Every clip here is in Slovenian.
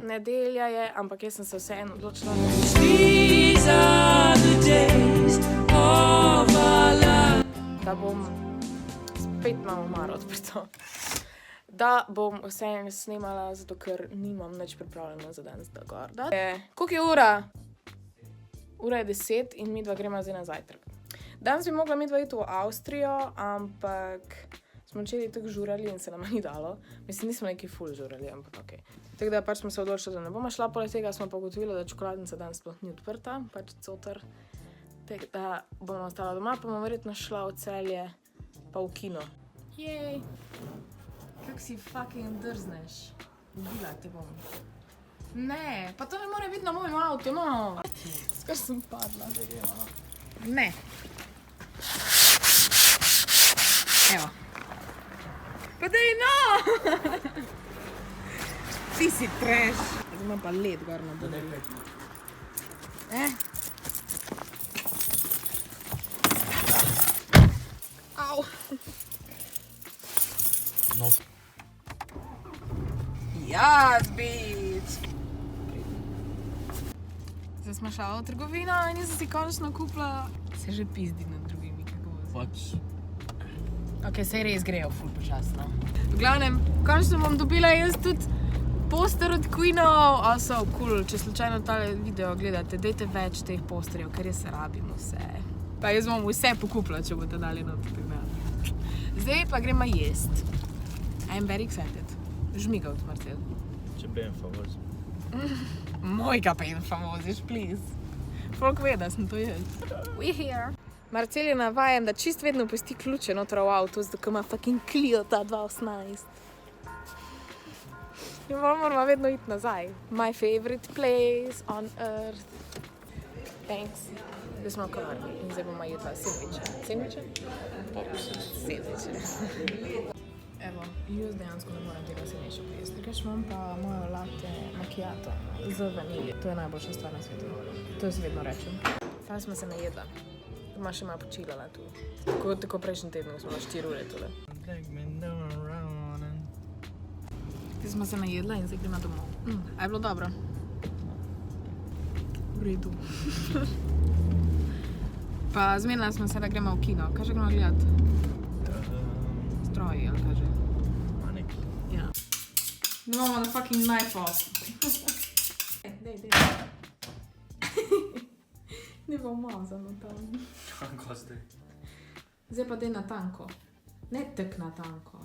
Nedelja je, ampak jaz sem se vseeno odločila, da bom spet malo omaro odprto. Da bom vseeno snemala, zato ker nimam nič pripravljeno za danes da gor. Koliko je ura? Ura je 10 in midva gremo zdaj na zajtrk. Danes bi mogla midva iti v Avstrijo, ampak smo včeraj tako žurali in se nama ni dalo. Mislim, nismo neki ful žurali, ampak okej. Tako da pač smo se odločili, da ne bomo šla, poleg tega smo pa ugotovili, da čokoladnica danes sploh ni odprta, pač coter. Tako da bomo ostala doma, pa bomo verjetno šla v Celje, pa v kino. Jej! Kako si fucking drzneš? Ubila te bom. Ne, pa to ne more biti na mojem avtu, no! Skar sem padla, da gremo. Ne. Evo. Pa dej, no! Ti si trash. Zdaj imam pa led gor na bodu. Au! No. Jaz, bitch! Zdaj smo šla v trgovino in jaz sem si končno kupila... Se že pizdi nad drugimi, kako bo zdaj. Pač. Ok, sej res grejo ful počasno. V glavnem, končno bom dobila jaz tudi poster od Queenov. So cool, če slučajno tale video gledate, dajte več teh posterjev, ker jaz rabim vse. Pa jaz bom vse pokupila, če boste dali noter. Zdaj pa gremo jest. I'm very excited. Žmigavt, Marcel. Če ben favoz. Mojega pen famoziš, please. Folk ve, da sem to jaz. We here. Marcel je navajen, da čist vedno pusti ključe noter v avtu, zato ko ima fucking Clio ta 2018. In moramo vedno iti nazaj. My favorite place on earth. Thanks. Zdaj smo v kavarni in zdaj bomo jedla sendviče. Sendviče? Sendviče. Evo, jaz dejansko ne moram tega senejša pojesti, ker imam pa mojo latte macchiato z vanilje. To je najboljša stvar na svetu. To jaz vedno rečem. Tam smo se najedla. Doma še malo počilala tu. Tako prejšnji teden smo 4 ure tole. Zdaj smo se najedla in zdaj gremo domov. A je bilo dobro? V redu. Pa zmenila smo se, da gremo v kino. Kaj že gremo gledati? Stroji, ali kaže? Manik. Ja. Da imamo na fucking knife off. Dej. Ne bo umazano tam. Kako zdaj? Zdaj pa dej na tanko. Ne tek na tanko.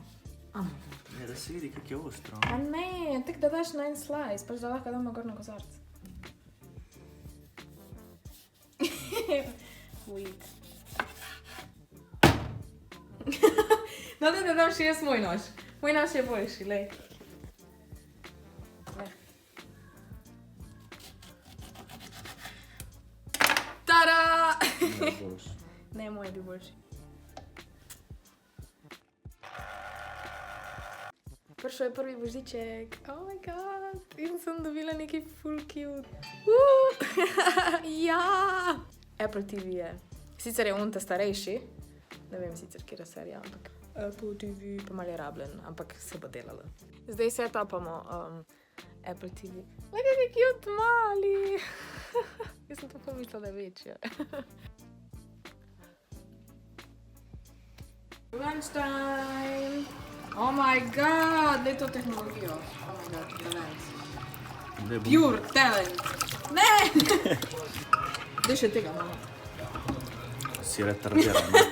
Ne, da se vidi, kak je ostro. A ne, tek da daš na en slice, pač da lahko damo gor na kozarc. Weak. No, da dam še jaz moj nož. Moj nož je boljši, lej. Tada! Ne boš. Ne, moj bi boljši. Prišel je prvi božiček. Oh my god. In sem dobila neki full cute. Ja! Apple TV je. Sicer je on ta starejši. Ne vem sicer, kjera serija, ampak Apple TV pa malo je rabljen, ampak se bo delalo. Zdaj setupamo Apple TV. Glej, kak je cute mali! Jaz sem to pomislila, da je večja. Lunchtime! Oh my god, glej to tehnologijo. Oh my god, talent. Pure talent. Ne! Dej še tega malo. Si retardiran, ne?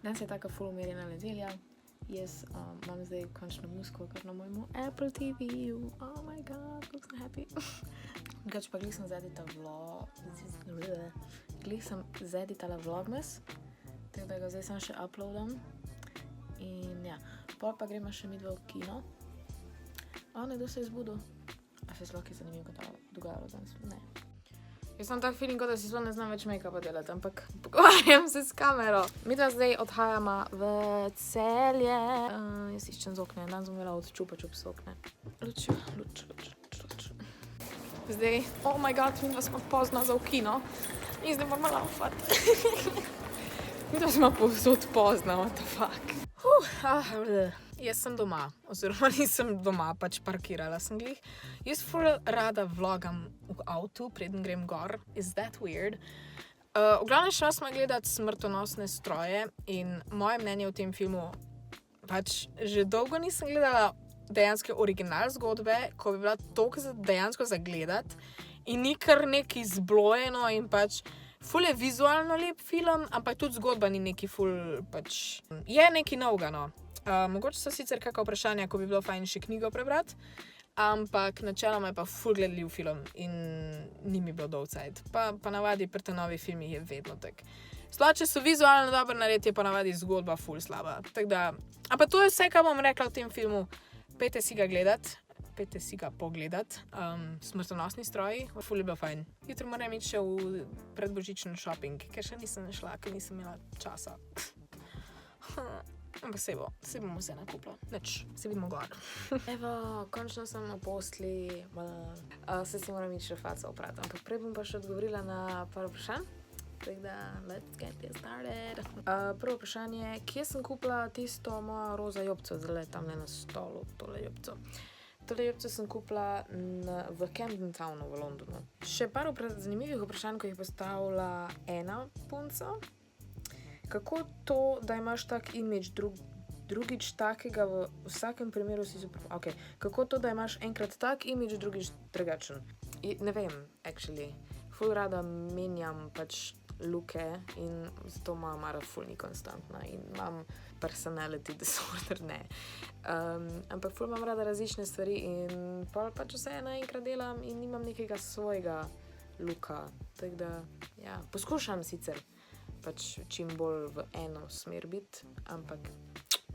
Danes je taka ful umirjena nedelja. Jaz imam zdaj končno muziko kar na mojemu Apple TV-ju. Oh my god, kako sem happy. Drugač pa glih sem zeditala vlogmas, tako da ga zdaj sem še uploadam. In ja, pol pa gremo še midva v kino. Kdo se je zbudil? A se sploh je zanimivo, kaj je dogajalo danes? Ne. Jaz sem tak feeling, da si sploh ne znam več make-upa delati, ampak pogovarjam se s kamero. Mi da zdaj odhajamo v Celje. Jaz iščem z okne, danes bom imela od Čupa Čup z okne. Luč. Zdaj, oh my god, mi da smo pozna za v kino. In zdaj moramo laufati. Mi da smo povsod pozna, what the fuck. Jaz sem doma, oziroma nisem doma, pač parkirala sem glih. Jaz ful rada vlogam v avtu, preden grem gor. Is that weird? V glavnem šla smo gledati Smrtonosne stroje in moje mnenje o tem filmu, pač že dolgo nisem gledala dejansko original zgodbe, ko bi bila toliko dejansko za gledati in ni kar neki zblojeno in pač ful je vizualno lep film, ampak tudi zgodba ni neki ful, pač je neki novega, no. Mogoče so sicer kakšna vprašanja, ko bi bilo fajn še knjigo prebrati, ampak načeloma je pa ful gledljiv film in ni mi bilo dolcajt. Pa navadi pri te novi filmi je vedno tak. Sploh, če so vizualno dobro narejeni, je pa navadi zgodba ful slaba. Tako da, ampak to je vse, kar bom rekla v tem filmu. Pejte si ga pogledat. Smrtonosni stroji, ful je bilo fajn. Jutri moram iti še v predbožičen shopping, ker še nisem šla, ker nisem imela časa. Ampak sej bomo vse nakupila. Nič, se vidimo gor. Evo, končno sem na posli. Se si moram iti še faco oprati, ampak prej bom pa še odgovorila na par vprašanj. Tako da, let's get this started. Prvo vprašanje, kje sem kupila tisto mojo roza jopco, zdaj tamle na stolu, tole jopco. Tole jopco sem kupila v Camden Townu v Londonu. Še par zanimivih vprašanj, ko jih postavila ena punca. Kako to, da imaš tak imidž, drugič takega, v vsakem primeru si super... Okay. Kako to, da imaš enkrat tak imidž, drugič drugačen? Ne vem, actually. Ful rada menjam pač luke in zato moja mara ful ni konstantna in imam personality disorder, ne. Ampak ful imam rada različne stvari in pač vse naenkrat delam in nimam nekega svojega luka. Tako da, ja, poskušam sicer pač čim bolj v eno smer biti, ampak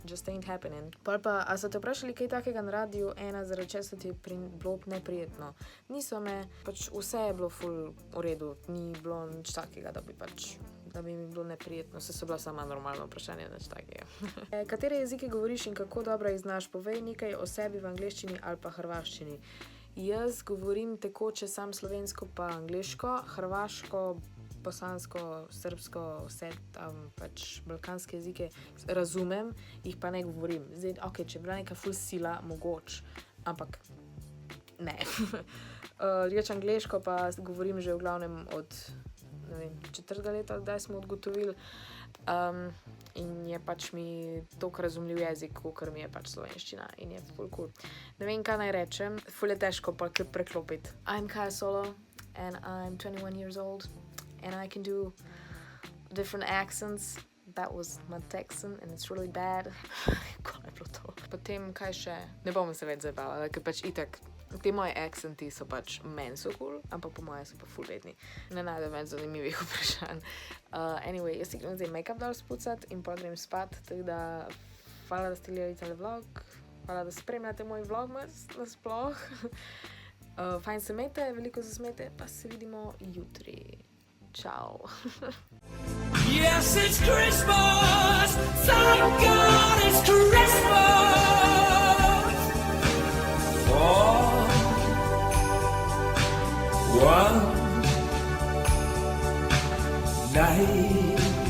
just ain't happening. Pol pa, a so te vprašali kaj takega na radiju, zaradi česa ti je bilo neprijetno? Niso me, pač vse je bilo ful v redu, ni bilo nič takega, da bi mi bilo neprijetno, so bila sama normalna vprašanja, nič takega. Katere jezike govoriš in kako dobro jih znaš? Povej nekaj o sebi v angleščini ali pa hrvaščini. Jaz govorim tekoče sam slovensko pa angleško, hrvaško, bosansko, srbsko, vse tam pač balkanske jezike razumem, jih pa ne govorim. Zdaj, ok, če je bila neka ful sila, mogoč, ampak ne. Reč angleško pa govorim že v glavnem od, ne vem, 4. leta, kdaj smo odgotovili. In je pač mi toliko razumljiv jezik, kakor mi je pač slovenščina in je ful cool. Ne vem, kaj naj rečem, ful je težko pa preklopiti. I'm Kaja Solo and I'm 21 years old. And I can do different accents. That was my Texan and it's really bad. Kaj je bilo to? Potem, kaj še? Ne bom se več zabavala, ker pač itak, te moje accenti so pač meni so cool, ampak po moje so pa ful redni. Ne najdem več zanimivih vprašanj. Anyway, jaz si grem zdaj make-up dol spucat in pa grem spat, tako da hvala, da ste gledali tale vlog, hvala, da spremljate moj vlogmas nasploh. Fajn se imejte, veliko se smejte, pa se vidimo jutri. Ciao. Yes, it's Christmas. Thank God it's Christmas. For one night.